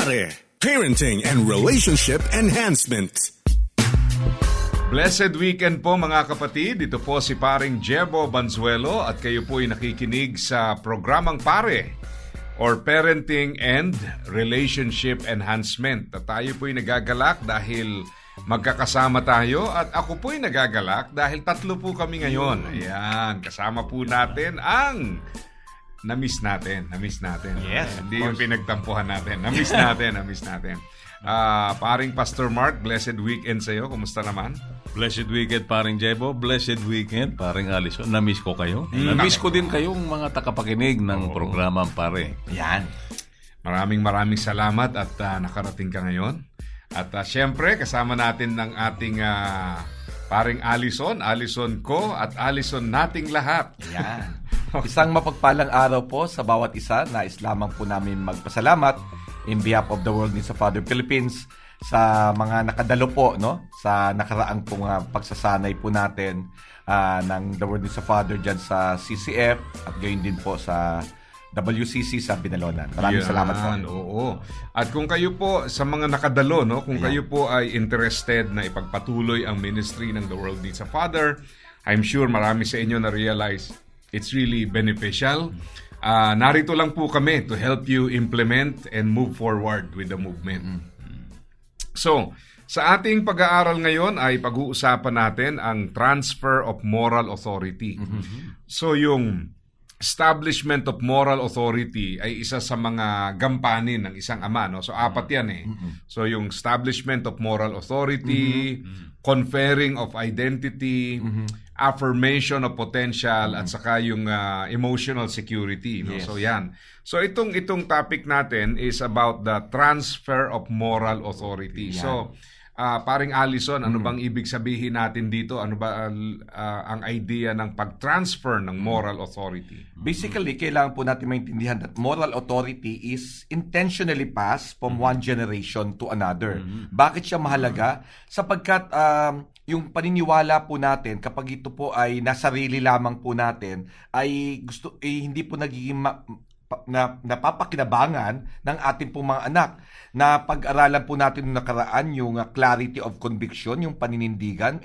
Pare, Parenting and Relationship Enhancement. Blessed weekend po mga kapatid. Ito po si paring Jebo Banzuelo at kayo po ay nakikinig sa programang Pare or Parenting and Relationship Enhancement. At tayo po ay nagagalak dahil magkakasama tayo at ako po ay nagagalak dahil tatlo po kami ngayon. Ayan, kasama po natin ang na-miss natin. Yes, Hindi yung pinagtampuhan natin. Na-miss natin. Paring Pastor Mark, blessed weekend sa'yo. Kumusta naman? Blessed weekend, paring Jebo. Blessed weekend, paring Alison. Na-miss ko kayo. Na-miss ko din kayong mga takapakinig ng programang Pare. Yan. Maraming salamat at nakarating ka ngayon. At syempre, kasama natin ng ating paring Alison ko at Alison nating lahat. Yan. Isang mapagpalang araw po sa bawat isa. Nais lamang po namin magpasalamat in behalf of the World Needs a Father Philippines sa mga nakadalo po sa nakaraang pong pagsasanay po natin ng the World Needs a Father dyan sa CCF at gayon din po sa WCC sa Binalonan. Maraming salamat po. Oo. At kung kayo po sa mga nakadalo, kung kayo po ay interested na ipagpatuloy ang ministry ng The World Needs a Father, I'm sure marami sa inyo na realize it's really beneficial. Narito lang po kami to help you implement and move forward with the movement. So, sa ating pag-aaral ngayon ay pag-uusapan natin ang transfer of moral authority. So, yung establishment of moral authority ay isa sa mga gampanin ng isang ama. So, apat yan eh. So, yung establishment of moral authority, conferring of identity, affirmation of potential, at saka yung emotional security. Yes. So, yan. So, itong topic natin is about the transfer of moral authority. Yan. So, paring Alison, ano bang ibig sabihin natin dito? Ano ba ang idea ng pag-transfer ng moral authority? Basically, kailangan po natin maintindihan that moral authority is intentionally passed from one generation to another. Bakit siya mahalaga? Sapagkat yung paniniwala po natin, kapag ito po ay nasarili lamang po natin, ay hindi po nagiging napapakinabangan ng ating pong mga anak. Na pag-aralan po natin nung nakaraan yung clarity of conviction, yung paninindigan,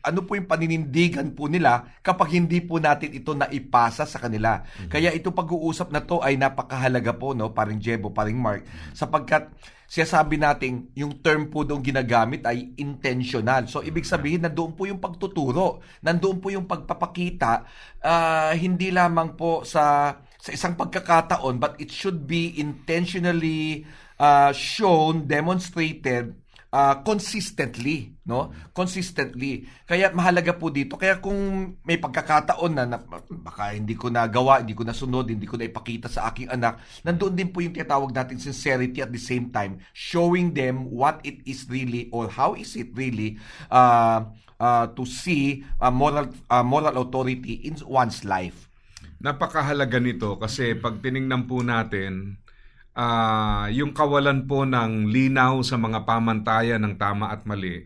ano po yung paninindigan po nila kapag hindi po natin ito naipasa sa kanila. Kaya ito pag-uusap na to ay napakahalaga po, paring Jebo, paring Mark, sapagkat sabi natin yung term po doon ginagamit ay intentional. So, ibig sabihin na doon po yung pagtuturo, nandoon po yung pagpapakita, hindi lamang po sa isang pagkakataon, but it should be intentionally shown, demonstrated consistently, consistently. Kaya mahalaga po dito. Kaya kung may pagkakataon na baka hindi ko nagawa, hindi ko nasunod, hindi ko na ipakita sa aking anak, nandoon din po yung tinatawag natin sincerity at the same time showing them what it is really or how is it really to see moral authority in one's life. Napakahalaga nito kasi pag tiningnan po natin yung kawalan po ng linaw sa mga pamantayan ng tama at mali,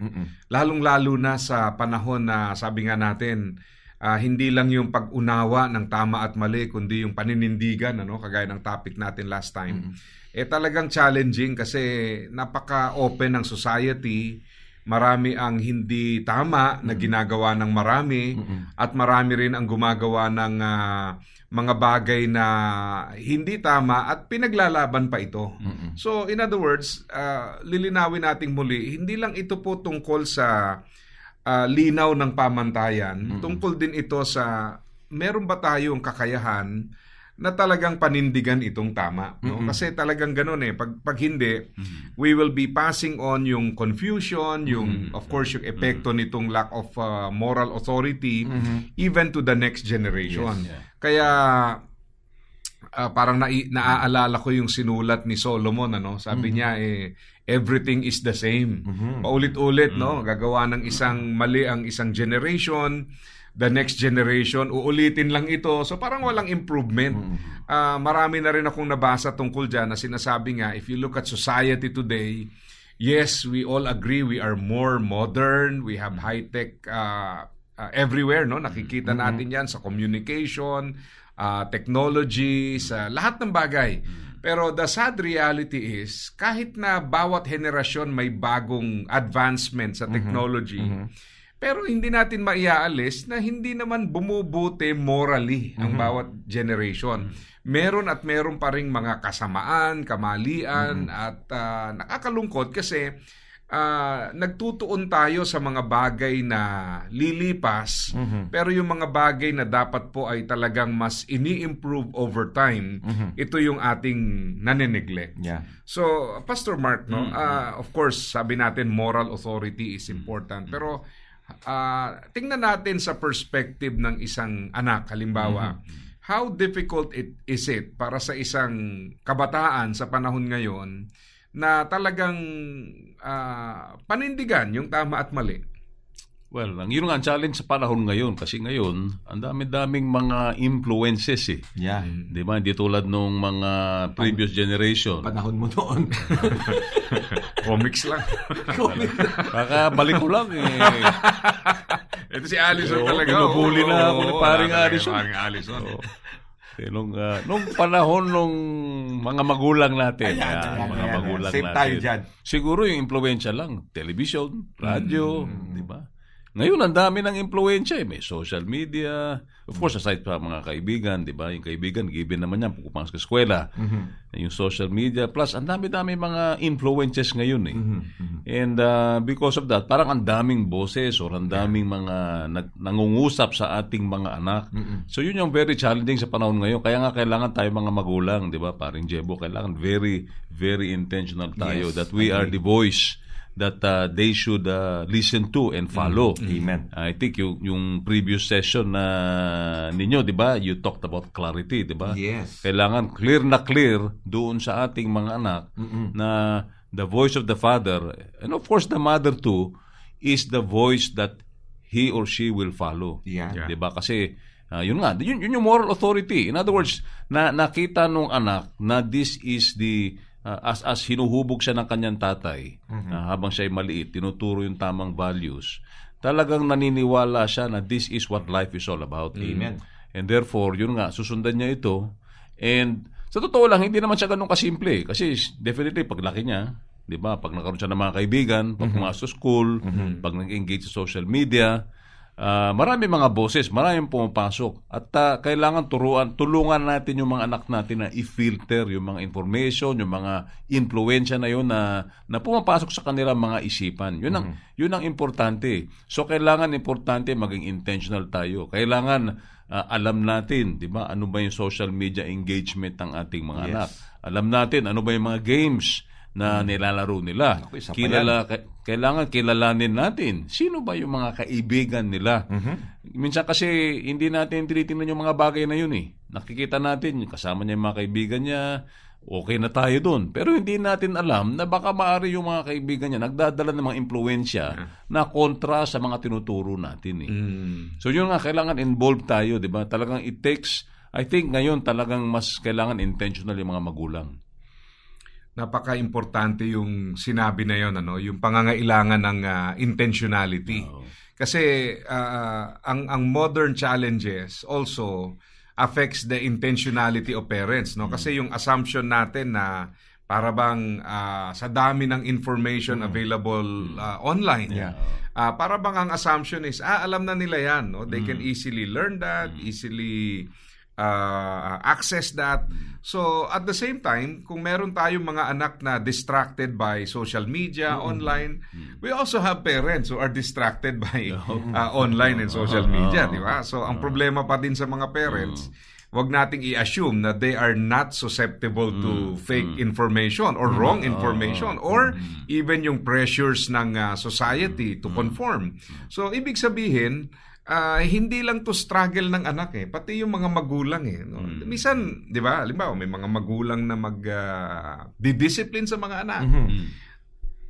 lalong-lalo na sa panahon na sabi nga natin, hindi lang yung pag-unawa ng tama at mali, kundi yung paninindigan, kagaya ng topic natin last time. Talagang challenging kasi napaka-open ng society, marami ang hindi tama na ginagawa ng marami at marami rin ang gumagawa ng mga bagay na hindi tama at pinaglalaban pa ito. So in other words, lilinawin nating muli, hindi lang ito po tungkol sa linaw ng pamantayan, tungkol din ito sa meron ba tayong kakayahan na talagang panindigan itong tama. Kasi talagang ganun pag hindi, we will be passing on yung confusion, yung of course yung epekto nitong lack of moral authority even to the next generation. Yes, yeah. Kaya parang naaalala ko yung sinulat ni Solomon, sabi niya everything is the same. Paulit-ulit, gagawa ng isang mali ang isang generation, the next generation, uulitin lang ito. So parang walang improvement. Marami na rin akong nabasa tungkol dyan na sinasabi nga, if you look at society today, yes, we all agree we are more modern, we have high-tech everywhere, nakikita natin yan sa communication, technology, sa lahat ng bagay. Pero the sad reality is, kahit na bawat henerasyon may bagong advancement sa technology, pero hindi natin maiaalis na hindi naman bumubuti morally ang bawat generation. Meron at meron pa ring mga kasamaan, kamalian, at nakakalungkot kasi nagtutuon tayo sa mga bagay na lilipas, pero yung mga bagay na dapat po ay talagang mas ini-improve over time, ito yung ating nane-neglect. Yeah. So, Pastor Mark, no, of course, sabi natin moral authority is important, pero tingnan natin sa perspective ng isang anak, halimbawa, how difficult is it para sa isang kabataan sa panahon ngayon na talagang panindigan yung tama at mali? Well, yun nga ang challenge sa panahon ngayon kasi ngayon, ang dami-daming mga influences eh. Yeah. Di ba? Hindi tulad nung mga previous generation. Panahon mo noon. Comics lang. Baka balik ko lang eh. Ito si Allison Oo, talaga. binubuli na ako ni paring wala talaga Allison. Paring Allison. Nung panahon nung mga magulang natin, mga magulang Same natin. tayo dyan. Siguro yung impluwensya lang, television, radyo, di ba? Ngayon, ang dami ng impluwensya eh. May social media. Of course, aside sa mga kaibigan, di ba? Yung kaibigan, given naman yan, pupapasok sa eskwela. Yung social media. Plus, ang dami-dami mga influences ngayon eh. And because of that, parang ang daming boses or ang daming mga nangungusap sa ating mga anak. So, yun yung very challenging sa panahon ngayon. Kaya nga, kailangan tayo mga magulang, di ba? Paring Jebo, kailangan very, very intentional tayo that we are the voice that they should listen to and follow. Amen. I think yung previous session na ninyo, 'di ba? You talked about clarity, 'di ba? Yes. Kailangan clear na clear doon sa ating mga anak na the voice of the father and of course the mother too is the voice that he or she will follow. Yeah. 'Di ba? Kasi yun nga, yun yung moral authority. In other words, nakita nung anak na this is the as hinuhubog siya ng kanyang tatay habang siya ay maliit, tinuturo yung tamang values, talagang naniniwala siya na this is what life is all about. Amen. And therefore, yun nga, susundan niya ito. And sa totoo lang, hindi naman siya ganun kasimple. Kasi definitely, paglaki niya, di ba, pag nagkaroon siya ng mga kaibigan, pag pumasok sa school, pag nag-engage sa social media, marami mga boses, maraming pumapasok at kailangan tulungan natin yung mga anak natin na i-filter yung mga information, yung mga influensya na yun na pumapasok sa kanilang mga isipan. Yun ang importante. So kailangan importante maging intentional tayo. Kailangan alam natin, 'di ba? Ano ba yung social media engagement ng ating mga anak? Alam natin ano ba yung mga games na nilalaro nila. Kailangan kilalanin natin sino ba yung mga kaibigan nila. Minsan kasi hindi natin tinitingnan yung mga bagay na yun eh. Nakikita natin, kasama niya yung mga kaibigan niya, okay na tayo doon. Pero hindi natin alam na baka maaari yung mga kaibigan niya nagdadala ng mga impluwensya na kontra sa mga tinuturo natin eh. So yun nga, kailangan involved tayo, di ba? Talagang it takes, I think ngayon talagang mas kailangan intentional yung mga magulang. Napaka-importante yung sinabi na yon, ano, yung pangangailangan ng intentionality. Kasi ang modern challenges also affects the intentionality of parents, no? Kasi yung assumption natin na para bang sa dami ng information available online, para bang ang assumption is alam na nila yan, no? They can easily learn that, easily access that. So at the same time, kung meron tayong mga anak na distracted by social media, online, we also have parents who are distracted by online and social media, di ba? So ang problema pa din sa mga parents, wag nating i-assume na they are not susceptible to fake information or wrong information or even yung pressures ng society to conform. So ibig sabihin, hindi lang to struggle ng anak eh, pati yung mga magulang eh. No? Minsan, di ba, halimbawa may mga magulang na didiscipline sa mga anak.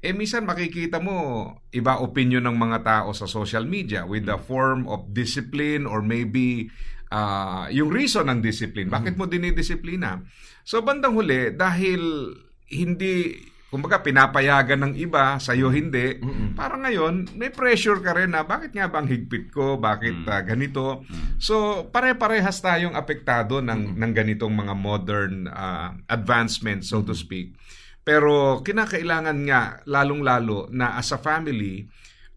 Minsan makikita mo iba opinion ng mga tao sa social media with the form of discipline or maybe yung reason ng discipline. Bakit mo dinidisiplina? So bandang huli, dahil hindi kumbaga pinapayagan ng iba, sa'yo hindi. Parang ngayon, may pressure ka rin na bakit nga bang higpit ko? Bakit ganito? So, pare-parehas tayong apektado ng ganitong mga modern advancements, so to speak. Pero kinakailangan nga, lalong-lalo na as a family,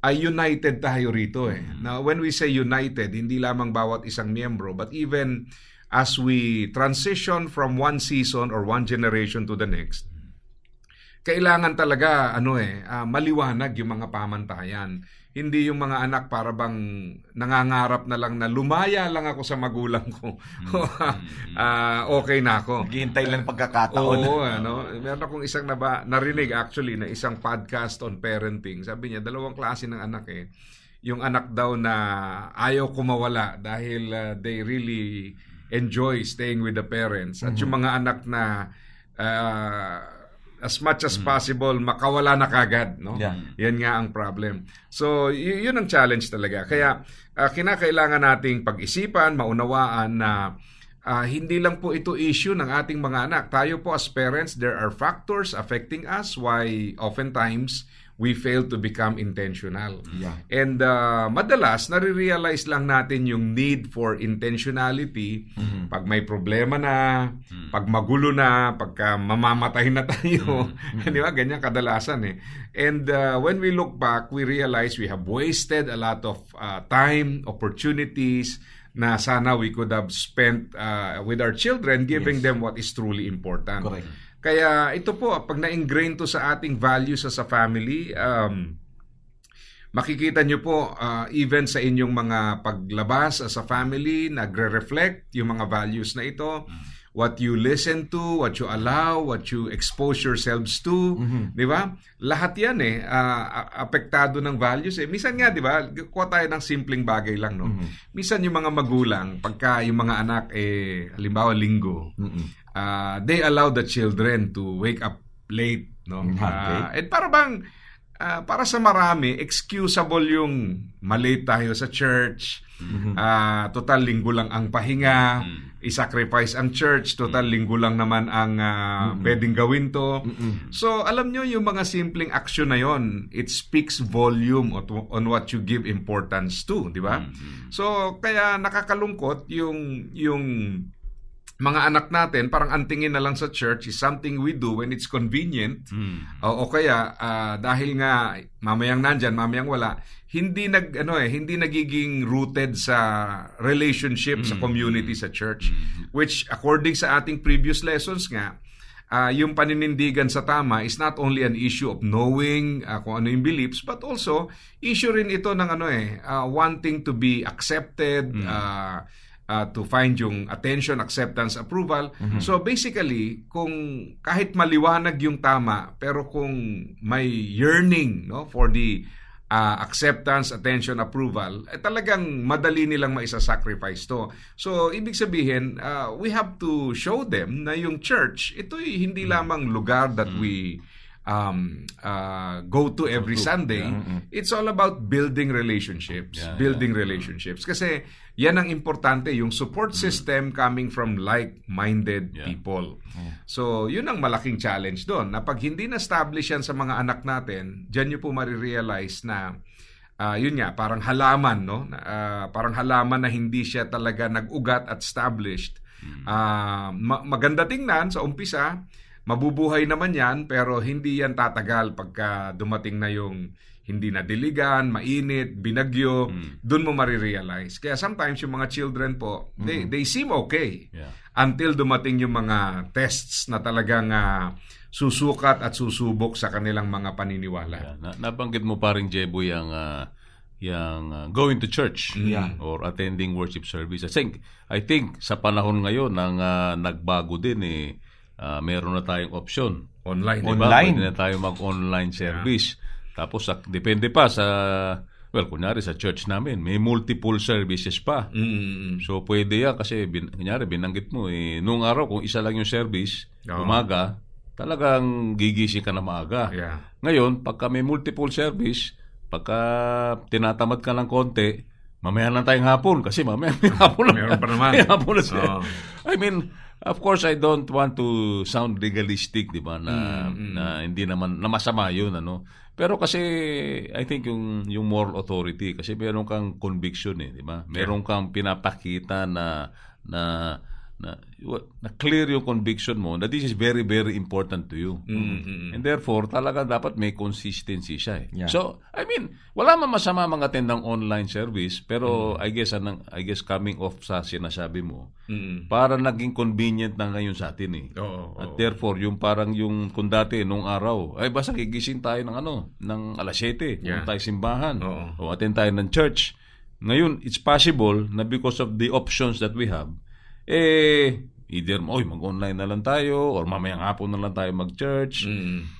ay united tayo rito eh. Now, when we say united, hindi lamang bawat isang miyembro, but even as we transition from one season or one generation to the next, kailangan talaga maliwanag yung mga pamantayan. Hindi yung mga anak para bang nangangarap na lang na lumaya lang ako sa magulang ko. Okay na ako. Naghihintay lang ng pagkakataon. Oo, meron akong isang narinig actually na isang podcast on parenting. Sabi niya, dalawang klase ng anak eh. Yung anak daw na ayaw kumawala dahil they really enjoy staying with the parents. At yung mga anak na as much as possible, makawala na kagad, no? Yeah. Yan nga ang problem. So, yun ang challenge talaga. Kaya, kinakailangan nating pag-isipan, maunawaan na hindi lang po ito issue ng ating mga anak. Tayo po as parents, there are factors affecting us why oftentimes we fail to become intentional. Yeah. And madalas, nare-realize lang natin yung need for intentionality pag may problema na, pag magulo na, pagka mamamatay na tayo. Di ba? Ganyan kadalasan eh. And when we look back, we realize we have wasted a lot of time, opportunities, na sana we could have spent with our children, giving them what is truly important. Correct. Kaya ito po, pag na-ingrain to sa ating values as a family, makikita nyo po, even sa inyong mga paglabas as a family, nagre-reflect yung mga values na ito. What you listen to, what you allow, what you expose yourselves to, di ba? Lahat yan apektado ng values eh. Minsan nga, di ba, kuha tayo ng simpleng bagay lang, no? Minsan yung mga magulang, pagka yung mga anak, halimbawa linggo, they allow the children to wake up late, no? And para bang, para sa marami, excusable yung malate tayo sa church, total linggo lang ang pahinga, i-sacrifice ang church, total linggo lang naman ang pwedeng gawin to. So, alam nyo, yung mga simpleng action na yon, it speaks volume on what you give importance to, di ba? So, kaya nakakalungkot yung mga anak natin, parang antingin na lang sa church is something we do when it's convenient. O kaya dahil nga mamayang nandyan, mamayang wala, hindi nagiging rooted sa relationship sa community sa church, which according sa ating previous lessons nga, yung paninindigan sa tama is not only an issue of knowing kung ano yung beliefs, but also issue rin ito ng wanting to be accepted, to find yung attention, acceptance, approval. So basically, kung kahit maliwanag yung tama, pero kung may yearning, no, for the acceptance, attention, approval, talagang madali nilang maisa-sacrifice to. So ibig sabihin, we have to show them na yung church, ito'y hindi lamang lugar that we go to every Sunday. It's all about building relationships. Relationships. Kasi yan ang importante, yung support system coming from like-minded people. So, yun ang malaking challenge doon. Na pag hindi na-establish yan sa mga anak natin, dyan nyo po marirealize na yun nga, parang halaman, no? Parang halaman na hindi siya talaga nag-ugat at established. Maganda tingnan sa umpisa, mabubuhay naman yan, pero hindi yan tatagal pagka dumating na yung hindi na diligan, mainit, binagyo, dun mo marirealize. Kaya sometimes yung mga children po, they seem okay until dumating yung mga tests na talagang susukat at susubok sa kanilang mga paniniwala. Nabanggit mo pa rin, Jebo, yung going to church or attending worship service. I think sa panahon ngayon nang nagbago din meron na tayong option. Online. Diba? Pwede na tayo mag-online service. Tapos, depende pa sa, kunyari sa church namin, may multiple services pa. So, pwede yan kasi, kunyari, binanggit mo, noong araw, kung isa lang yung service, umaga, talagang gigising ka na maaga. Ngayon, pagka may multiple service, pagka tinatamad ka ng konti, mamaya lang tayong hapon kasi mamaya may hapon lang. Meron pa naman. May hapon na siya. Oo. I mean, of course, I don't want to sound legalistic, di ba, na hindi naman, na masama yun, ano. Pero kasi, I think yung moral authority, kasi meron kang conviction, di ba? Meron kang pinapakita na clear yung conviction mo that this is very, very important to you. And therefore, talaga dapat may consistency siya. Yeah. So, I mean, wala man masama mag-attend ng online service, pero I guess coming off sa sinasabi mo, para naging convenient na ngayon sa atin eh. Oo. At therefore, yung parang yung kung dati nung araw, ay basta gigising tayo ng alas 7, Yeah. tayo simbahan, Oo. o attend tayo ng church. Ngayon, it's possible na because of the options that we have, either mag-online na lang tayo or mamayang hapon na lang tayo mag-church.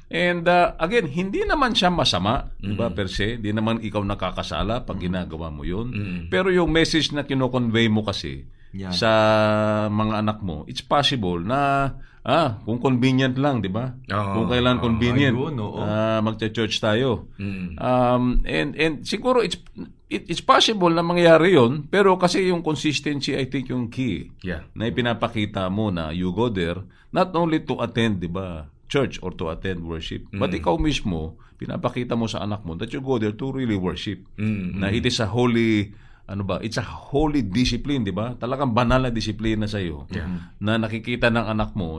And again, hindi naman siya masama, di ba, per se. Hindi naman ikaw nakakasala pag ginagawa mo yun. Pero yung message na kino-convey mo kasi sa mga anak mo, it's possible na kung convenient lang, di ba? Kung kailan convenient, ayun, oo. magcha-church tayo. And siguro it's possible na mangyari yon, pero kasi yung consistency, I think, yung key. Yeah. Na ipinapakita mo na you go there, not only to attend, di ba, church or to attend worship, but ikaw mismo, pinapakita mo sa anak mo that you go there to really worship. Na it is a holy, it's a holy discipline, di ba? Talagang banal na disiplina sa iyo. Na nakikita ng anak mo,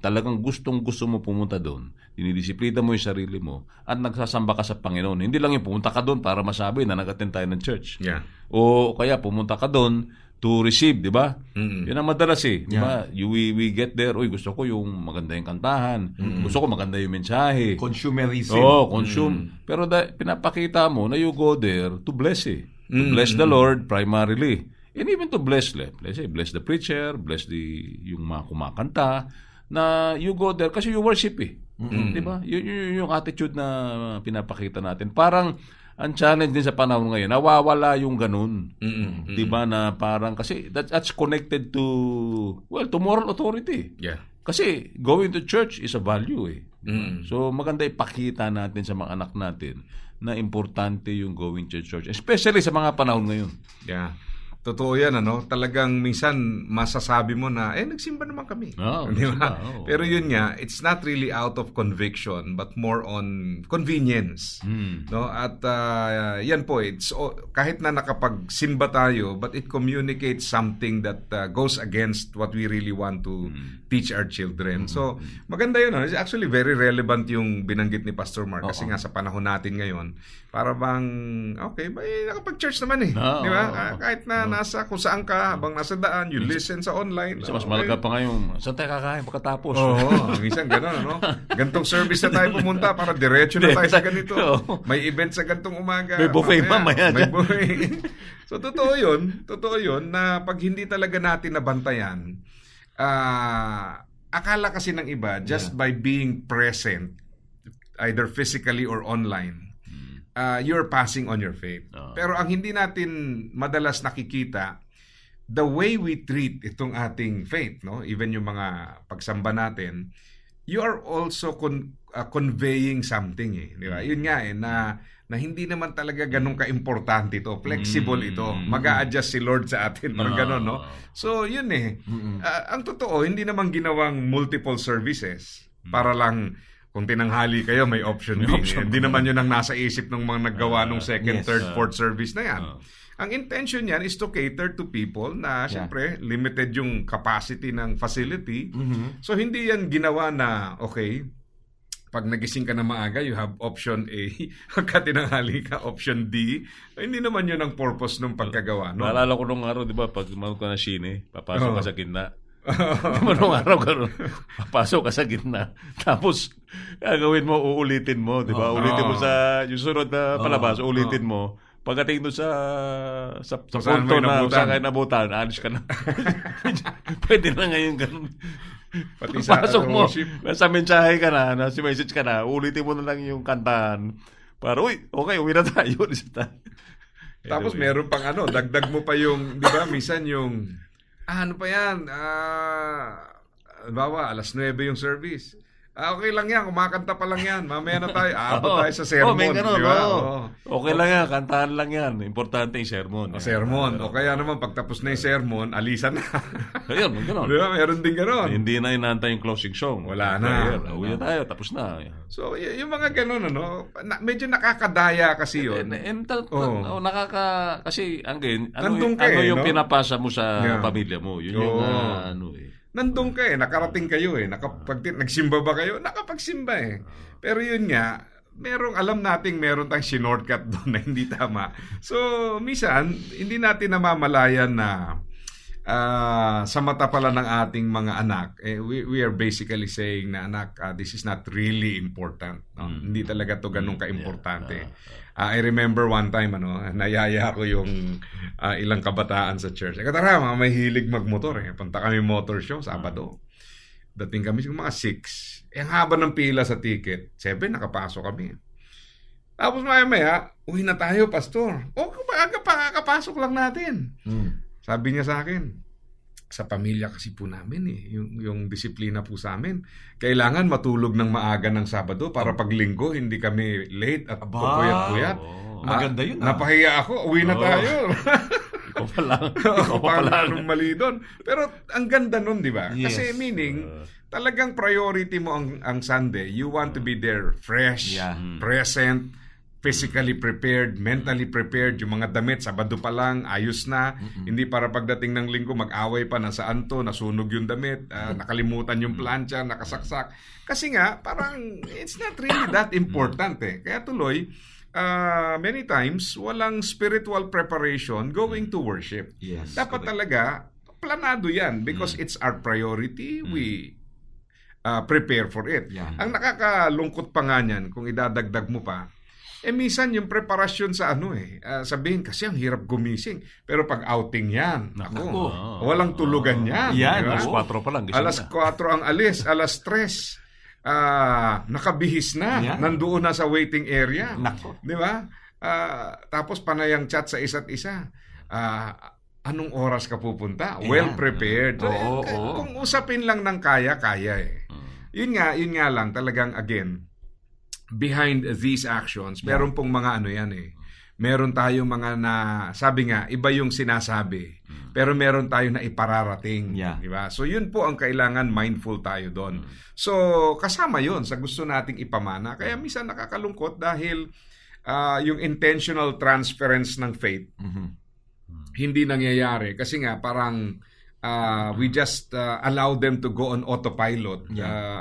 talagang gustong-gusto mo pumunta doon. Dinidisiplina mo yung sarili mo at nagsasamba ka sa Panginoon. Hindi lang yung pumunta ka doon para masabi na nag-attend tayo ng church. Yeah. O kaya pumunta ka doon to receive, di ba? Yun ang madalas di ba? We get there, gusto ko yung maganda yung kantahan. Gusto ko maganda yung mensahe. Consumerism. Consume. Pero pinapakita mo na you go there to bless to bless the Lord primarily. And even to bless, let's say, bless the preacher, bless yung mga kumakanta, na you go there kasi you worship di ba? Yung attitude na pinapakita natin. Parang ang challenge din sa panahon ngayon, nawawala yung ganun. Di ba, na parang kasi that's connected to moral authority. Yeah. Kasi going to church is a value So maganda ipakita natin sa mga anak natin na importante yung going to church, especially sa mga panahon ngayon. Yeah. Totoo yan, Talagang minsan masasabi mo na, nagsimba naman kami. Di ba? Pero yun nga, it's not really out of conviction, but more on convenience. No? At yan po, kahit na nakapagsimba tayo, but it communicates something that goes against what we really want to teach our children. So, maganda yun. It's actually very relevant yung binanggit ni Pastor Mark. Kasi nga sa panahon natin ngayon, para bang, nakapag-church naman di ba? Kahit na nasa kung saan ka, habang nasa daan, you listen sa online. Mas malaga pa ngayon, saan tayo kakain pagkatapos? Minsan gano'n, Gantong service na tayo pumunta para diretso na tayo sa ganito. May event sa gantong umaga. May buffet mamaya may buffet. So, totoo yun na pag hindi talaga natin nabantayan, akala kasi ng iba, just by being present, either physically or online, you're passing on your faith. Pero ang hindi natin madalas nakikita, the way we treat itong ating faith, even yung mga pagsamba natin, you are also conveying something, di ba? Yun nga na hindi naman talaga ganun ka-importante ito. Flexible ito. Mag-a-adjust si Lord sa atin. Parang ganun, So, yun ang totoo, hindi naman ginawang multiple services para lang kung tinanghali kayo, may option B. Hindi naman yun ang nasa isip ng mga naggawa ng second, third, fourth service na yan. Ang intention yan is to cater to people na, syempre, limited yung capacity ng facility. So, hindi yan ginawa na, pag nagising ka na maaga, you have option A. Pagka tinanghali ka, option D. Hindi naman yun ang purpose ng pagkagawa. Naalala ko nung araw, di ba, pag manood ka na sine, papasok ka sa gitna. Nung araw ka ron, papasok ka sa gitna. Tapos, gagawin mo, uulitin mo, di ba? Ulitin mo sa, yung sunod na palabas, ulitin mo. Pagdating doon sa punto na saan kayo nabutan, alis ka na. Pwede na ngayon ganun. Pati sa pasok mo, worship. sa mensahe ka na, si message ka na, ulitin mo na lang yung kantahan. Para, okay, uwi na tayo. Tapos meron pang dagdag mo pa yung, di ba, minsan yung, ano pa yan, bawa, 9:00 yung service. Okay lang yan, kumakanta pa lang yan. Mamaya na tayo, aabot tayo sa sermon. may ganun, di ba? Okay lang yan, kantahan lang yan. Importante yung sermon. Sermon. O kaya naman, pagtapos na yung sermon, alisan na. Ayun, gano'n. Di ba? Meron din gano'n. Hindi na inaantay yung closing song. Wala na. Uwi na tayo, tapos na. So, yung mga gano'n, medyo nakakadaya kasi yun. Kasi Nandun ka yung no? pinapasa mo sa pamilya mo. Yun yung Nandun ka nakarating kayo nagsimba ba kayo? Nakapagsimba Pero yun nga, alam nating meron tayong shortcut doon na hindi tama. So, minsan, hindi natin namamalayan na sa mata pala ng ating mga anak, we are basically saying na anak, this is not really important. No? Hindi talaga to ganun ka-importante. I remember one time, nayaya ko yung ilang kabataan sa church. Tara, mga may hilig magmotor. Punta kami motor show, Sabado. Dating kami mga 6. Ang haba ng pila sa ticket. 7, nakapasok kami. Tapos maya-maya, uwi na tayo, pastor. Aga pa, kakapasok lang natin. Sabi niya sa akin, sa pamilya kasi po namin yung disiplina po sa amin. Kailangan matulog ng maaga ng Sabado para pag Linggo hindi kami late at pupuyat-puyat. Maganda yun. Napahiya ako, uwi na tayo. Ikaw pa lang. Parang mali doon. Pero ang ganda nun, di ba? Yes. Kasi meaning, talagang priority mo ang Sunday. You want to be there fresh, present, physically prepared, mentally prepared, yung mga damit, Sabado pa lang, ayos na. Hindi para pagdating ng Linggo, mag-away pa, nasaan to, nasunog yung damit, nakalimutan yung plancha, nakasaksak. Kasi nga, parang it's not really that important Kaya tuloy, many times, walang spiritual preparation going to worship. Yes, Dapat talaga, planado yan because it's our priority. We prepare for it. Ang nakakalungkot pa nga niyan, kung idadagdag mo pa, minsan yung preparasyon sa sabihin kasi ang hirap gumising. Pero pag outing yan, walang tulugan yan. Yan, diba? alas 4 pa lang. Alas 4 ang alis, alas 3. Nakabihis na, nandoon na sa waiting area. Di ba? Tapos panayang chat sa isa't isa. Anong oras ka pupunta? Well prepared. Kung usapin lang ng kaya Yun nga lang, talagang again, behind these actions, meron pong mga meron tayong mga sabi nga, iba yung sinasabi, pero meron tayong na ipararating. Di ba? So yun po ang kailangan, mindful tayo doon. So kasama yun sa gusto nating ipamana. Kaya minsan nakakalungkot dahil yung intentional transference ng faith hindi nangyayari. Kasi nga parang we just allow them to go on autopilot.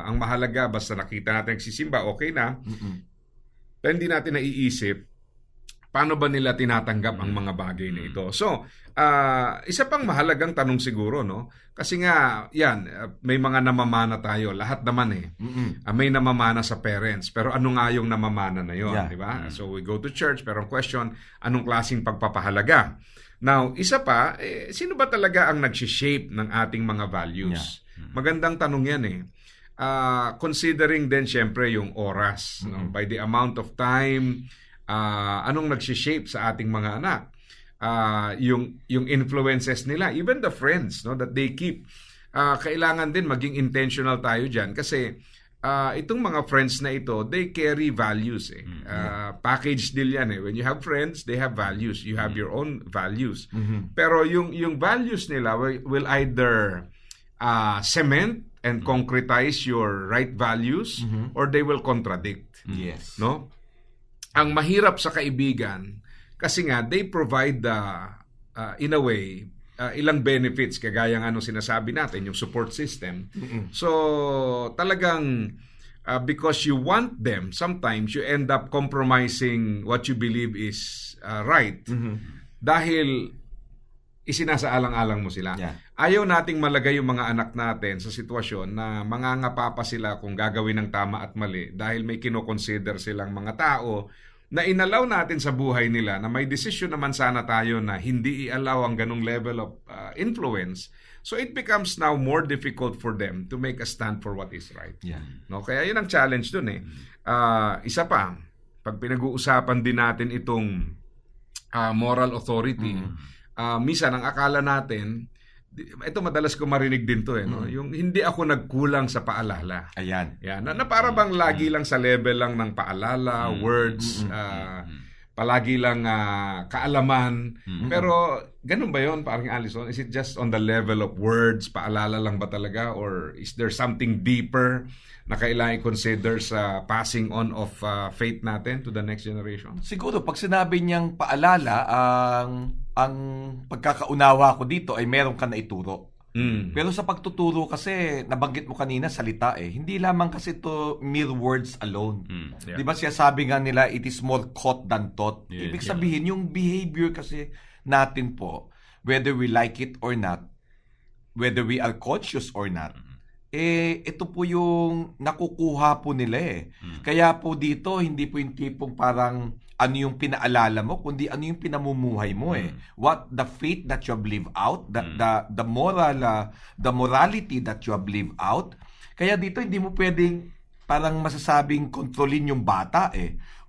Ang mahalaga, basta nakita natin nagsisimba, okay na. Pero hindi natin naiisip, paano ba nila tinatanggap ang mga bagay na ito? So, isa pang mahalagang tanong siguro, Kasi nga, may mga namamana tayo. Lahat naman may namamana sa parents. Pero ano nga yung namamana na yun, di ba? So, we go to church, pero ang question, anong klaseng pagpapahalaga? Now, isa pa, sino ba talaga ang nag-shape ng ating mga values? Magandang tanong yan considering din syempre yung oras. By the amount of time, anong nag-shape sa ating mga anak? Yung influences nila, even the friends that they keep. Kailangan din maging intentional tayo dyan kasi itong mga friends na ito, they carry values. Package deal yan. When you have friends, they have values. You have your own values. Pero yung values nila will either cement and concretize your right values or they will contradict. Yes. No? Ang mahirap sa kaibigan, kasi nga, they provide in a way, ilang benefits kagaya nga nung sinasabi natin, yung support system. So talagang because you want them, sometimes you end up compromising what you believe is right dahil isinasaalang-alang mo sila. Ayaw nating malagay yung mga anak natin sa sitwasyon na mangangapa pa sila kung gagawin ng tama at mali dahil may kinoconsider silang mga tao na inalaw natin sa buhay nila na may desisyon naman sana tayo na hindi i-allow ang ganung level of influence. So it becomes now more difficult for them to make a stand for what is right. Kaya yun ang challenge dun Isa pa, pag pinag-uusapan din natin itong moral authority, minsan ang akala natin ito madalas ko marinig din to no? Yung hindi ako nagkulang sa paalala. Ayan. Yan, na para bang lagi lang sa level lang ng paalala, words, palagi lang kaalaman. Pero ganun ba yun, parang Allison? Is it just on the level of words, paalala lang ba talaga? Or is there something deeper na kailangan i-consider sa passing on of faith natin to the next generation? Siguro, pag sinabi niyang paalala, ang pagkakaunawa ko dito ay meron ka na ituro. Pero sa pagtuturo kasi, nabanggit mo kanina, salita Hindi lamang kasi to mere words alone. Yeah. Di ba siya sabi nga nila, it is more caught than taught. Yeah. Ibig sabihin, yung behavior kasi natin po, whether we like it or not, whether we are conscious or not, ito po yung nakukuha po nila Kaya po dito, hindi po yung tipong parang ano yung pinaalala mo, kundi ano yung pinamumuhay mo What the faith that you have lived out, the morality that you have lived out. Kaya dito hindi mo pwedeng parang masasabing kontrolin yung bata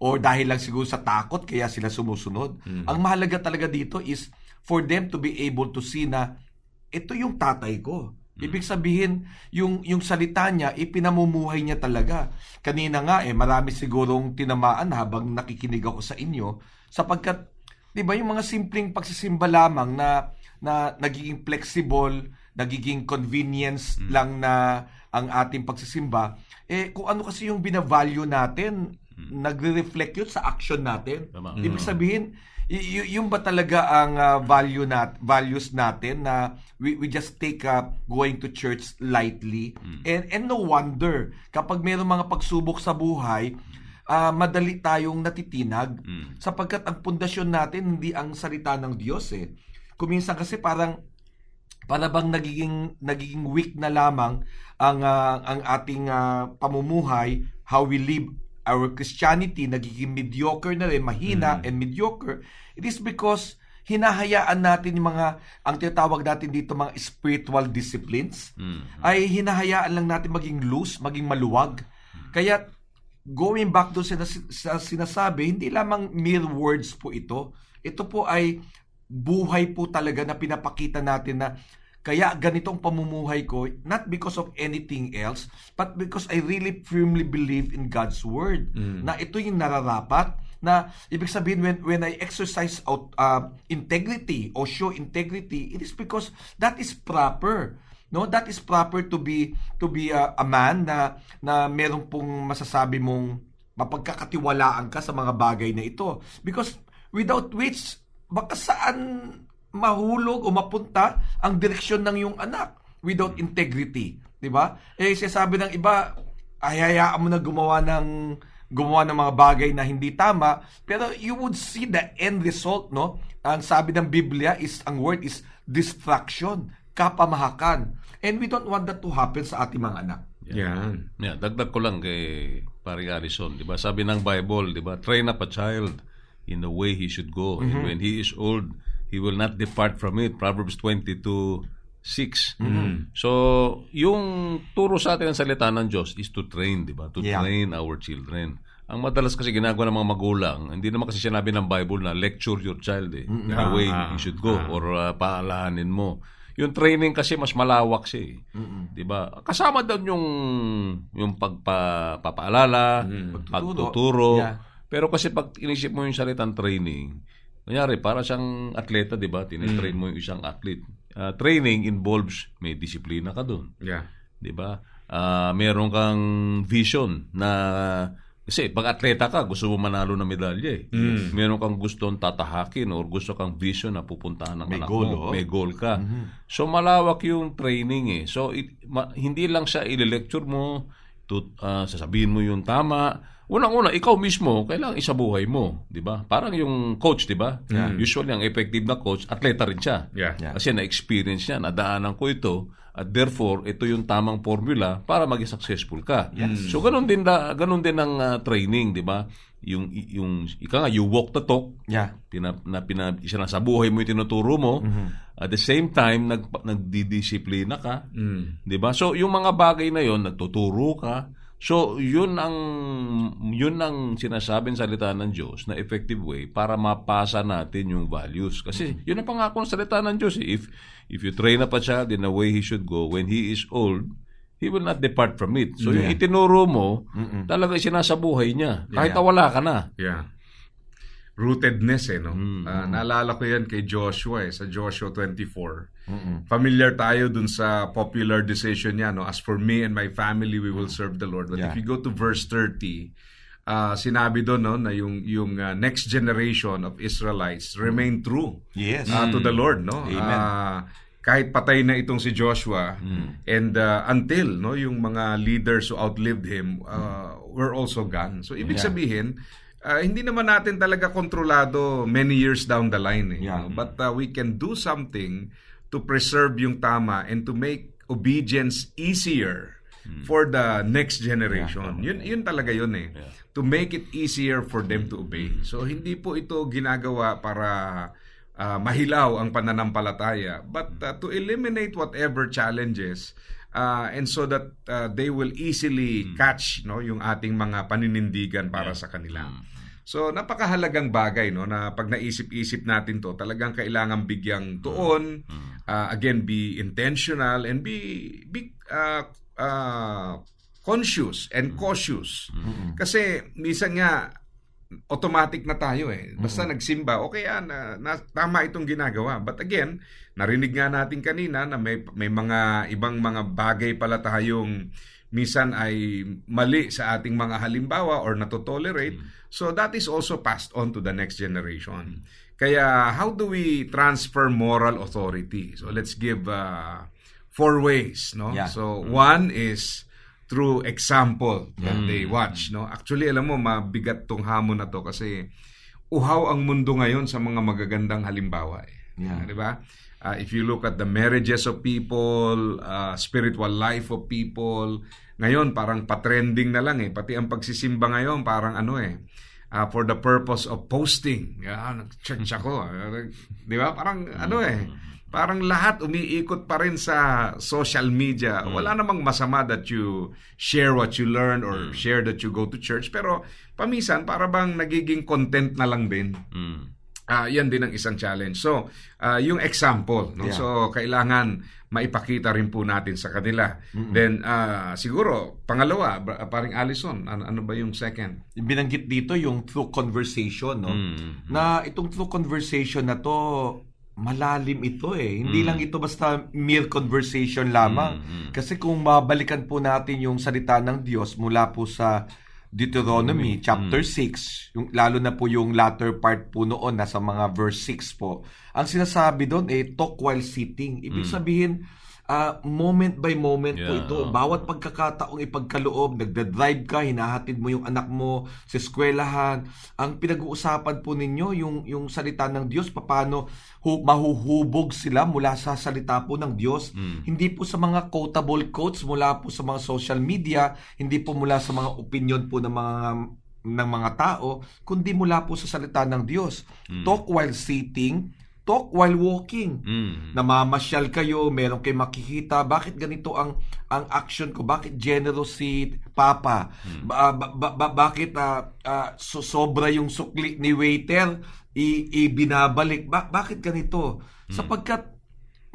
or dahil lang siguro sa takot kaya sila sumusunod. Ang mahalaga talaga dito is for them to be able to see na ito yung tatay ko. Ibig sabihin, yung salita niya, ipinamumuhay niya talaga. Kanina nga, marami sigurong tinamaan habang nakikinig ako sa inyo, sapagkat, di ba, yung mga simpleng pagsisimba lamang na nagiging flexible, nagiging convenience lang na ang ating pagsisimba, kung ano kasi yung binavalue natin, nagre-reflect yun sa action natin. Ibig sabihin, yung ba talaga ang values natin na we just take going to church lightly and no wonder kapag mayroong mga pagsubok sa buhay madali tayong natitinag sapagkat ang pundasyon natin hindi ang salita ng Diyos kuminsan kasi para bang nagiging weak na lamang ang ating pamumuhay, how we live our Christianity, nagiging mediocre na rin, mahina and mediocre. It is because hinahayaan natin yung ang tinatawag natin dito mga spiritual disciplines, ay hinahayaan lang natin maging loose, maging maluwag. Kaya going back doon sa sinasabi, hindi lamang mere words po ito. Ito po ay buhay po talaga na pinapakita natin na kaya ganitong pamumuhay ko, not because of anything else, but because I really firmly believe in God's Word. Na ito yung nararapat, na ibig sabihin when I exercise integrity or show integrity, it is because that is proper. No, that is proper to be a man na meron pong masasabi mong mapagkakatiwalaan ka sa mga bagay na ito. Because without which, baka saan mahulog o mapunta ang direksyon ng iyong anak without integrity, 'di ba? Sinasabi ng iba, hayaan mo na gumawa ng mga bagay na hindi tama, pero you would see the end result, no? Ang sabi ng Biblia ang word is distraction, kapamahakan. And we don't want that to happen sa ating mga anak. Yan. Yeah, dagdag ko lang kay Pari Allison, 'di ba? Sabi ng Bible, 'di ba? Train up a child in the way he should go, and when he is old, he will not depart from it. Proverbs 22:6. So, yung turo sa atin ng salita ng Diyos is to train, di ba? To train our children. Ang madalas kasi ginagawa ng mga magulang, hindi naman kasi sinabi ng Bible na lecture your child the way he should go or paalahanin mo. Yung training kasi mas malawak siya di ba? Kasama doon yung pagpapaalala, pagtuturo. Pero kasi pag inisip mo yung salitang training, kunyari, para siyang atleta, di ba? Tinitrain mo yung isang athlete. Training involves, may disiplina ka doon. Yeah. Di ba? Meron kang vision na, kasi pag atleta ka, gusto mo manalo ng medalya Meron kang gustong tatahakin or gusto kang vision na pupuntahan ng anak mo. May goal ka. So, malawak yung training So, hindi lang siya i-lecture mo, sasabihin mo yung tama. Unang-una, ikaw mismo, kailangan isabuhay mo, di ba? Parang yung coach, di ba? Usually, ang effective na coach, atleta rin siya. Kasi na-experience niya, nadaanan ko ito, at therefore, ito yung tamang formula para maging successful ka. So, ganun din ang training, di ba? Yung ika nga, you walk the talk, isa na sa buhay mo yung tinuturo mo, at the same time, nagdidisiplina ka, di ba? So, yung mga bagay na yon, nagtuturo ka, So, yun ang sinasabing salita ng Diyos na effective way para mapasa natin yung values. Kasi yun ang pangako ng salita ng Diyos. If you train up a child in the way he should go, when he is old, he will not depart from it. So, yung itinuro mo, talaga sinasabuhay niya. Kahit wala ka na. Yeah. Rootedness no? Naalala ko yan kay Joshua sa Joshua 24. Familiar tayo dun sa popular decision niya, no? As for me and my family, we will serve the Lord. But if you go to verse 30, sinabi doon, no, na yung next generation of Israelites remain true to the Lord, no? Amen. Kahit patay na itong si Joshua and until no yung mga leaders who outlived him were also gone. So ibig sabihin, hindi naman natin talaga kontrolado many years down the line. No? But we can do something to preserve yung tama and to make obedience easier for the next generation. Yun talaga yun To make it easier for them to obey. So hindi po ito ginagawa para mahilaw ang pananampalataya, but to eliminate whatever challenges and so that they will easily catch yung ating mga paninindigan para sa kanila. So napakahalagang bagay na pag naisip-isip natin to, talagang kailangan bigyang tuon, again be intentional and be conscious and cautious. Kasi minsan nga automatic na tayo basta nagsimba okay tama itong ginagawa, but again narinig nga natin kanina na may mga ibang mga bagay pala tayong minsan ay mali sa ating mga halimbawa or natotolerate, so that is also passed on to the next generation. Kaya how do we transfer moral authority? So let's give 4 ways, no? So one is through example that they watch, no? Actually, alam mo, mabigat tong hamon na to kasi uhaw ang mundo ngayon sa mga magagandang halimbawa. Di ba? If you look at the marriages of people, spiritual life of people, ngayon parang patrending na lang pati ang pagsisimba ngayon parang for the purpose of posting. Nag-church ako. Di ba? Parang parang lahat umiikot pa rin sa social media. Wala namang masama that you share what you learn or share that you go to church. Pero paminsan, para bang nagiging content na lang din. Yan din ang isang challenge. So, yung example. No? So, kailangan maipakita rin po natin sa kanila. Then, siguro, pangalawa, paring Allison, ano ba yung second? Binanggit dito yung through conversation. No? Na itong through conversation na to, malalim ito Hindi lang ito basta mere conversation lamang. Kasi kung mabalikan po natin yung salita ng Diyos mula po sa Deuteronomy chapter 6, yung, lalo na po yung latter part po noon, nasa mga verse 6 po, ang sinasabi doon talk while sitting. Ibig sabihin, moment by moment po ito. Bawat pagkakataong ipagkaloob, nagdadrive ka, hinahatid mo yung anak mo sa eskwelahan. Ang pinag-uusapan po ninyo, yung salita ng Diyos, paano mahuhubog sila mula sa salita po ng Diyos. Hindi po sa mga quotable quotes mula po sa mga social media, hindi po mula sa mga opinion po ng mga tao, kundi mula po sa salita ng Diyos. Talk while sitting, talk while walking. Namamasyal kayo, meron kayo makikita, bakit ganito ang action ko? Bakit generous si Papa? Bakit sobra yung sukli ni waiter ibinabalik? Bakit ganito? Sapagkat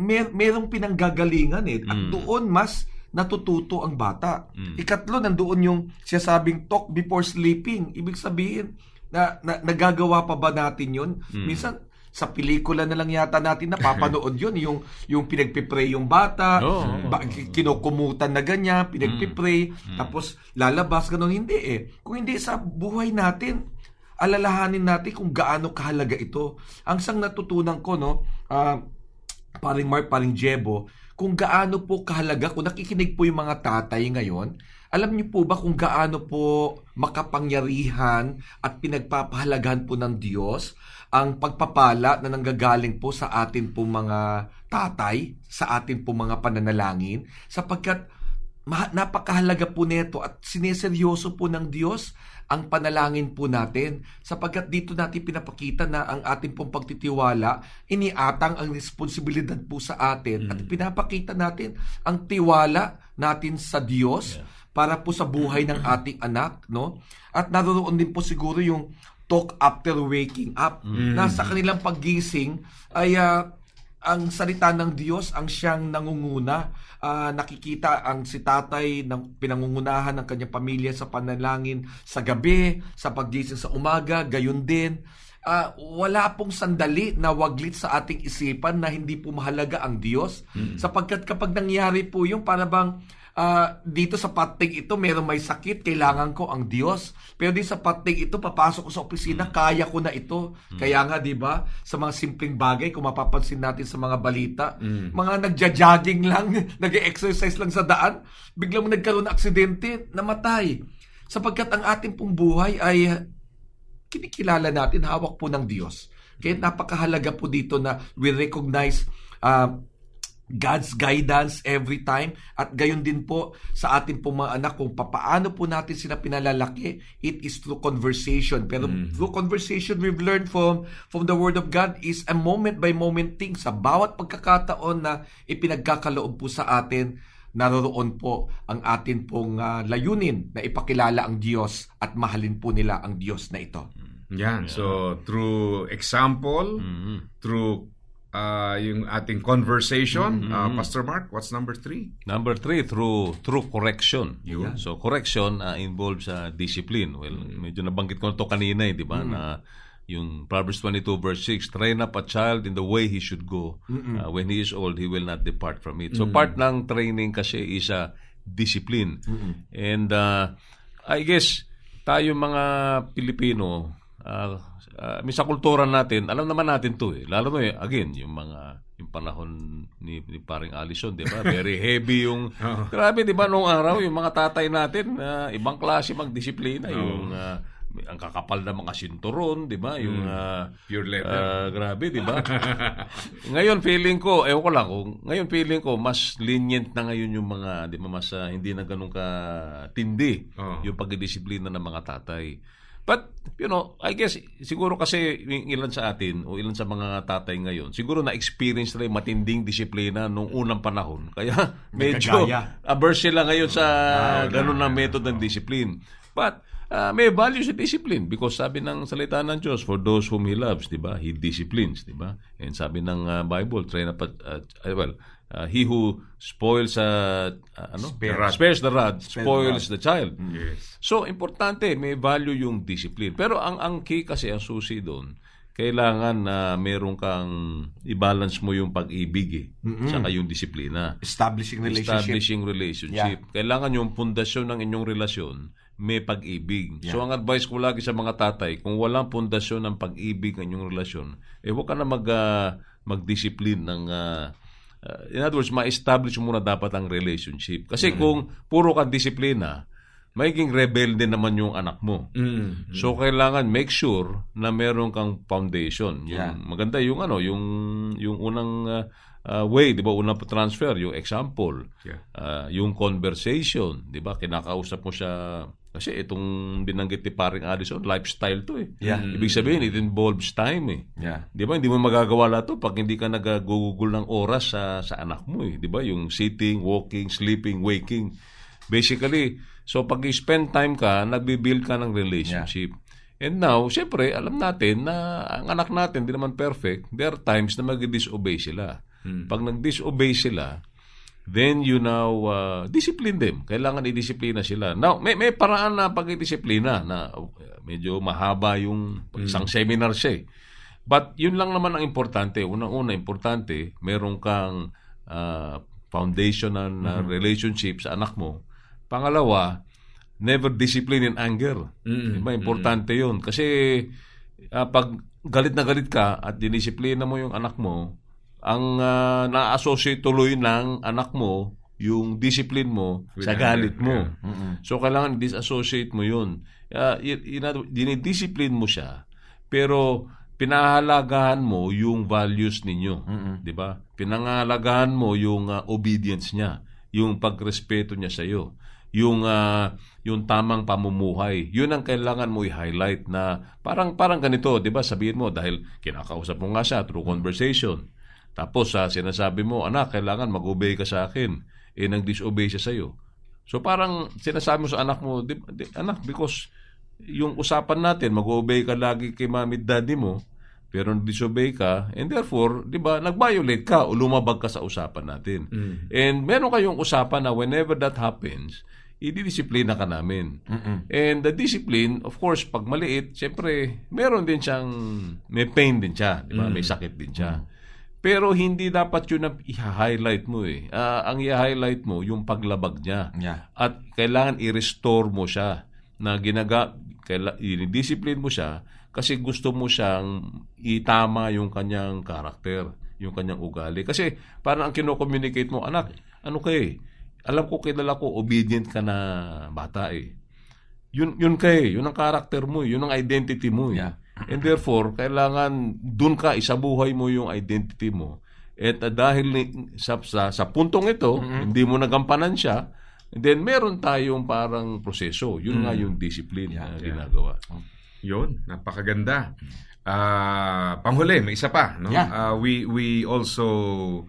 merong pinanggagalingan at doon mas natututo ang bata. Ikatlo, nandoon yung siyasabing talk before sleeping. Ibig sabihin na nagagawa pa ba natin yun? Minsan sa pelikula na lang yata natin napapanood yun, yung pinagpipray yung bata, kinukumutan na ganyan, pinagpipray, tapos lalabas, ganun. Hindi Kung hindi sa buhay natin, alalahanin natin kung gaano kahalaga ito. Ang sang natutunan ko, paring Mark, paring Jebo, kung gaano po kahalaga, kung nakikinig po yung mga tatay ngayon, alam niyo po ba kung gaano po makapangyarihan at pinagpapahalagahan po ng Diyos ang pagpapala na nanggagaling po sa atin po mga tatay, sa atin po mga pananalangin, sapagkat napakahalaga po nito at sineseryoso po ng Diyos ang panalangin po natin, sapagkat dito natin pinapakita na ang ating pong pagtitiwala, iniatang ang responsibilidad po sa atin at pinapakita natin ang tiwala natin sa Diyos para po sa buhay ng ating anak, no? At naroon din po siguro yung talk after waking up, na sa kanilang paggising ay ang salita ng Diyos ang siyang nangunguna. Nakikita ang si tatay ng pinangungunahan ng kanyang pamilya sa panalangin sa gabi, sa paggising sa umaga, gayon din. Wala pong sandali na waglit sa ating isipan na hindi po mahalaga ang Diyos. Sapagkat kapag nangyari po yung para bang dito sa pating ito meron may sakit, kailangan ko ang Diyos. Pero di sa pating ito, papasok ko sa opisina, kaya ko na ito. Kaya nga, di ba, sa mga simpleng bagay, kung mapapansin natin sa mga balita, mga nagja-jogging lang, nag-exercise lang sa daan, biglang nagkaroon ng aksidente, namatay. Sapagkat ang ating pong buhay ay kinikilala natin, hawak po ng Diyos. Kaya napakahalaga po dito na we recognize God's guidance every time, at gayon din po sa ating pong mga anak kung papaano po natin sila pinalalaki. It is through conversation. Pero through conversation, we've learned from the Word of God is a moment by moment thing. Sa bawat pagkakataon na ipinagkakaloob po sa atin, naroroon po ang atin pong layunin na ipakilala ang Diyos at mahalin po nila ang Diyos na ito. Yan. So, through example, through yung ating conversation, Pastor Mark, what's number 3? Number 3, through correction. Yun. So correction involves discipline. Well, medyo nabanggit ko na ito kanina, di ba? Na yung Proverbs 22 verse 6, train up a child in the way he should go. When he is old, he will not depart from it. So part ng training kasi is discipline. And I guess tayo mga Pilipino, sa kultura natin, alam naman natin to lalo mo again, yung panahon ni paring Alison, di ba? Very heavy yung, grabe, di ba, nung araw, yung mga tatay natin, ibang klase magdisiplina, yung ang kakapal na mga sinturon, di ba? Yung pure leather. grabe, di ba? Ngayon feeling ko, mas lenient na ngayon yung mga, di ba, mas hindi na ganun ka tindi yung pagdidisiplina ng mga tatay. But, I guess, siguro kasi ilan sa atin o ilan sa mga tatay ngayon, siguro na-experience nila yung matinding disiplina nung unang panahon. Kaya medyo averse sila ngayon sa ganun na method ng discipline. But, may value sa discipline because sabi ng salita ng Diyos, for those whom He loves, di ba? He disciplines, di ba? And sabi ng Bible, train up he who spoils spares the rod, spoils the child. Yes. So, importante, may value yung discipline. Pero ang key kasi, ang susi doon, kailangan na meron kang i-balance mo yung pag-ibig saka yung disiplina. Establishing relationship. Yeah. Kailangan yung pundasyon ng inyong relasyon may pag-ibig. Yeah. So, ang advice ko lagi sa mga tatay, kung walang pundasyon ng pag-ibig ng inyong relasyon, huwag ka na mag-discipline ng in other words, ma-establish muna dapat ang relationship. Kasi kung puro ka disiplina, magiging rebelde naman yung anak mo. So kailangan make sure na meron kang foundation. Maganda yung yung unang way, 'di ba? Unang transfer, yung example. Yung conversation, 'di ba? Kinakausap mo siya kasi itong binanggit ni paring Alison, lifestyle to . Ibig sabihin, it involves time . Di ba? Hindi mo magagawa lahat to pag hindi ka nag-google ng oras sa anak mo . Di ba? Yung sitting, walking, sleeping, waking. Basically, so pag spend time ka, nagbi-build ka ng relationship. And now, syempre, alam natin na ang anak natin, di naman perfect. There are times na mag-disobey sila. Pag nag-disobey sila, then you now discipline them. Kailangan i-disiplina sila. Now, may paraan na pag-disiplina na medyo mahaba yung isang seminar siya . But yun lang naman ang importante. Unang-una, importante, meron kang foundational na relationship sa anak mo. Pangalawa, never discipline in anger. Diba? Importante yun. Kasi pag galit na galit ka at dinisiplina mo yung anak mo, ang na-associate tuloy ng anak mo yung discipline mo sa galit mo. So, kailangan disassociate mo yun. Dinidiscipline mo siya, pero pinahalagahan mo yung values ninyo. Diba? Pinahalagahan mo yung obedience niya, yung pagrespeto niya sa iyo, yung tamang pamumuhay. Yun ang kailangan mo i-highlight na parang ganito, 'di ba? Sabihin mo dahil kinakausap mo nga siya through conversation. Tapos sinasabi mo, anak, kailangan mag-obey ka sa akin. Nang disobey siya sa iyo. So parang sinasabi mo sa anak mo, anak, because yung usapan natin, mag-obey ka lagi kay mami at daddy mo, pero disobey ka, and therefore, di ba, nag-violate ka o lumabag ka sa usapan natin. And meron kayong usapan na whenever that happens, ididisiplina ka namin. And the discipline, of course, pag maliit, siyempre, meron din siyang, may pain din siya, di ba? May sakit din siya. Pero hindi dapat yun ang i-highlight mo eh. Ang i-highlight mo, yung paglabag niya. Yeah. At kailangan i-restore mo siya na i-discipline mo siya kasi gusto mo siyang itama yung kanyang karakter, yung kanyang ugali. Kasi parang ang kino-communicate mo, anak, ano ka eh, alam ko, kilala ko, obedient ka na bata eh. Yun ka eh, yun ang karakter mo, yun ang identity mo eh. Yeah. And therefore, kailangan dun ka, isabuhay mo yung identity mo. At dahil sa puntong ito, hindi mo nagampanan siya, then meron tayong parang proseso. Yun nga yung discipline na ginagawa. Yun, napakaganda. Panghuli, may isa pa, no? Yeah. We also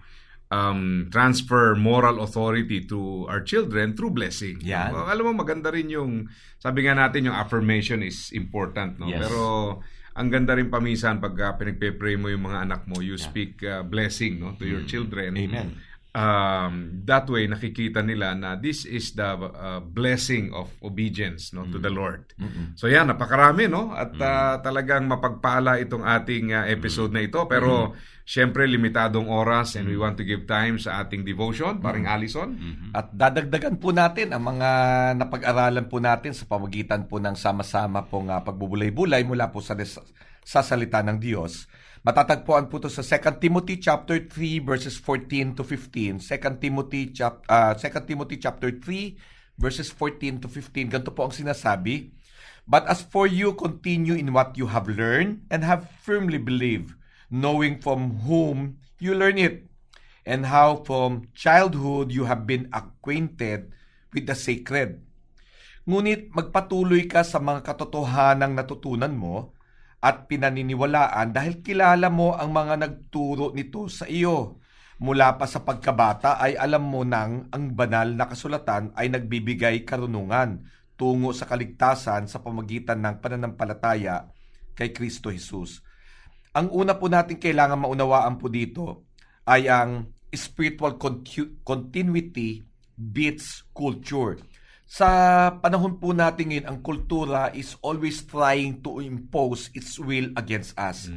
transfer moral authority to our children through blessing. Yeah. Alam mo, maganda rin yung, sabi nga natin, yung affirmation is important, no? Yes. Pero ang ganda rin paminsan pag pinagpe-pray mo yung mga anak mo, you speak blessing, no, to your children. Amen. That way nakikita nila na this is the blessing of obedience, no, to the Lord. So yan, napakarami, no, at talagang mapagpala itong ating episode na ito, pero syempre limitadong oras and we want to give time sa ating devotion, paring Allison. At dadagdagan po natin ang mga napag-aralan po natin sa pamagitan po ng sama-sama pong pagbubulay-bulay mula po sa salita ng Diyos. Matatagpuan po ito sa 2 Timothy chapter 3 verses 14 to 15. 2 Timothy chapter 3 verses 14 to 15. Ganito po ang sinasabi. But as for you, continue in what you have learned and have firmly believed, knowing from whom you learn it, and how from childhood you have been acquainted with the sacred. Ngunit magpatuloy ka sa mga katotohanang natutunan mo at pinaniniwalaan dahil kilala mo ang mga nagturo nito sa iyo. Mula pa sa pagkabata ay alam mo nang ang banal na kasulatan ay nagbibigay karunungan tungo sa kaligtasan sa pamagitan ng pananampalataya kay Kristo Jesus. Ang una po natin kailangan maunawaan po dito ay ang spiritual continuity beats culture. Sa panahon po natin ngayon, ang kultura is always trying to impose its will against us.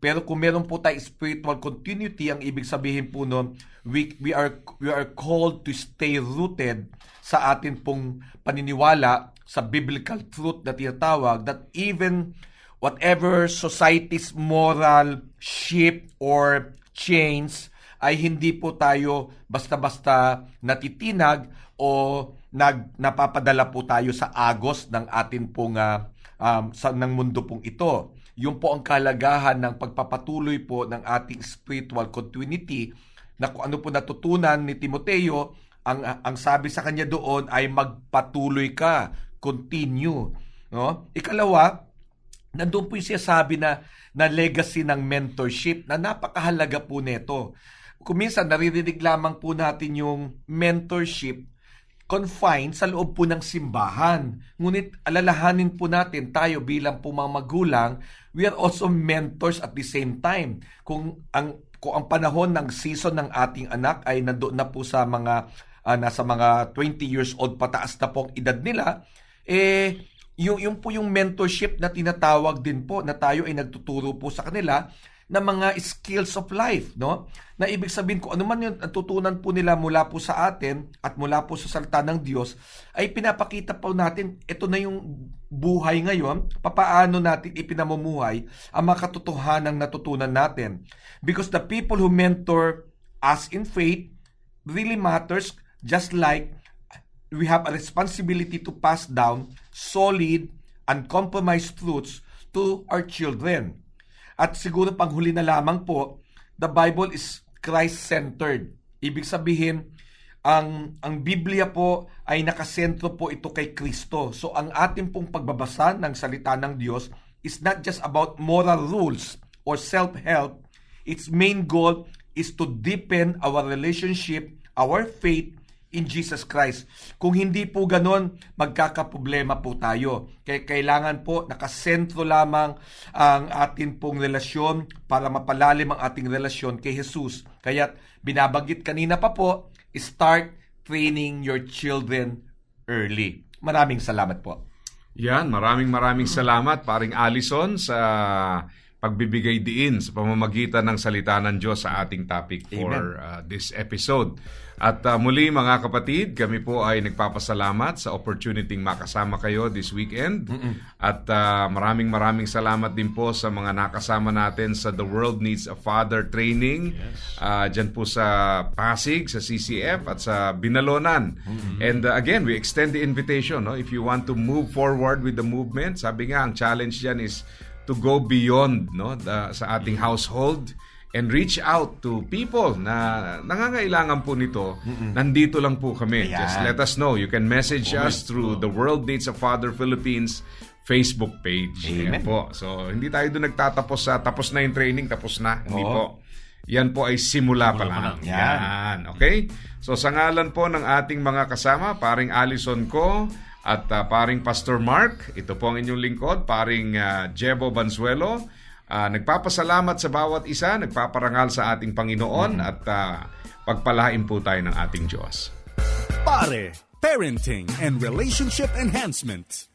Pero kung meron po tayo spiritual continuity, ang ibig sabihin po nun, we are called to stay rooted sa atin pong paniniwala sa biblical truth na tinatawag that even whatever society's moral shift or change ay hindi po tayo basta-basta natitinag o napapadala po tayo sa agos ng atin pong ng mundo pong ito. Yun po ang kalagahan ng pagpapatuloy po ng ating spiritual continuity na kung ano po natutunan ni Timoteo, ang sabi sa kanya doon ay magpatuloy ka, continue. No? Ikalawa, nandun po yung sinasabi na legacy ng mentorship na napakahalaga po nito. Kung minsan naririnig lamang po natin yung mentorship confined sa loob po ng simbahan. Ngunit alalahanin po natin tayo bilang po mga magulang, we are also mentors at the same time. Kung ang panahon ng season ng ating anak ay nandoon na po sa mga nasa mga 20 years old pataas na po ang edad nila, yung po yung mentorship na tinatawag din po na tayo ay nagtuturo po sa kanila ng mga skills of life, no? Na ibig sabihin ko ano man yung natutunan po nila mula po sa atin at mula po sa salita ng Diyos ay pinapakita po natin ito na yung buhay ngayon, papaano natin ipinamumuhay ang mga katotohanang natutunan natin. Because the people who mentor us in faith really matters, just like we have a responsibility to pass down solid, uncompromised truths to our children. At siguro panghuli na lamang po, the Bible is Christ-centered. Ibig sabihin, ang Biblia po ay nakasentro po ito kay Kristo. So ang ating pong pagbabasa ng salita ng Diyos is not just about moral rules or self-help. Its main goal is to deepen our relationship, our faith in Jesus Christ. Kung hindi po ganon, magkakaproblema po tayo. Kaya kailangan po nakasentro lamang ang ating pong relasyon para mapalalim ang ating relasyon kay Jesus. Kaya binabanggit kanina pa po, start training your children early. Maraming salamat po. Yan, maraming salamat paring Allison sa pagbibigay diin sa pamamagitan ng salita ng Diyos sa ating topic for this episode. At muli mga kapatid, kami po ay nagpapasalamat sa opportunity makasama kayo this weekend. At maraming salamat din po sa mga nakasama natin sa The World Needs a Father training. Dyan po sa Pasig, sa CCF at sa Binalonan. And again, we extend the invitation. No? If you want to move forward with the movement, sabi nga, ang challenge dyan is to go beyond sa ating household and reach out to people na nangangailangan po nito. Nandito lang po kami. Ayan. Just let us know. You can message us through the World Needs a Father Philippines Facebook page. Amen. Ayan po. So, hindi tayo doon nagtatapos sa tapos na yung training, tapos na. Hindi po. Yan po ay simula pa lang. Yan. Okay? So, sa ngalan po ng ating mga kasama, paring Allison ko, at paring Pastor Mark, ito po ang inyong lingkod, paring Jebo Banzuelo. Nagpapasalamat sa bawat isa, nagpaparangal sa ating Panginoon at pagpalain po tayo ng ating Diyos. Pare, Parenting and Relationship Enhancement.